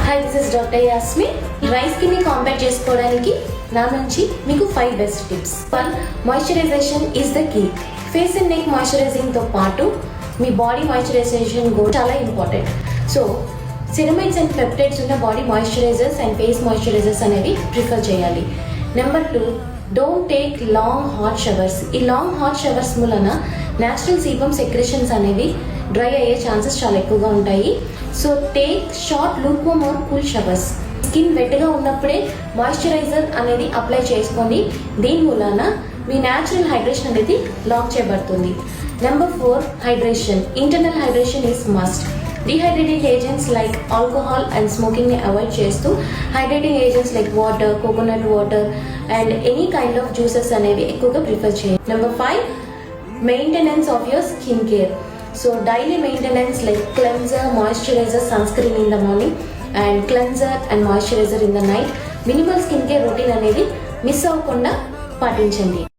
Hi, this is doctor Yasmi. Dry skin ని combat చేసుకోవడానికి నా నుంచి మీకు 5 best tips. 1. Moisturization is the key. Face and neck moisturizing తో పాటు మీ బాడీ మాయిశ్చరైజేషన్ కూడా చాలా important. So ceramides and peptides ఉన్న body moisturizers and face moisturizers అనేవి ప్రిఫర్ చేయాలి. Number 2, don't take long hot showers. ఈ లాంగ్ హాట్ షవర్స్ మూలన న్యాచురల్ సీబమ్ సెక్రెషన్స్ అనేవి డ్రై అయ్యే ఛాన్సెస్ చాలా ఎక్కువగా ఉంటాయి. So take short lukewarm or cool showers. Skin వెట్గా ఉన్నప్పుడే మాయిశ్చరైజర్ అనేది అప్లై చేసుకోండి. దీని మూలాన మీ న్యాచురల్ హైడ్రేషన్ అనేది లాక్ చేయబడుతుంది. Number 4, hydration. Internal hydration is must. Dehydrating agents like alcohol and smoking ని అవాయిడ్ చేస్తూ hydrating agents like water, coconut water and any kind of juices అనేవి ఎక్కువగా ప్రిఫర్ చేయండి. Number 5, maintenance of your skin care. So daily maintenance like cleanser, moisturiser, sunscreen in the morning and cleanser and moisturiser in the night. Minimal skin care routine అనేది miss అవ్వకుండా పాటించండి.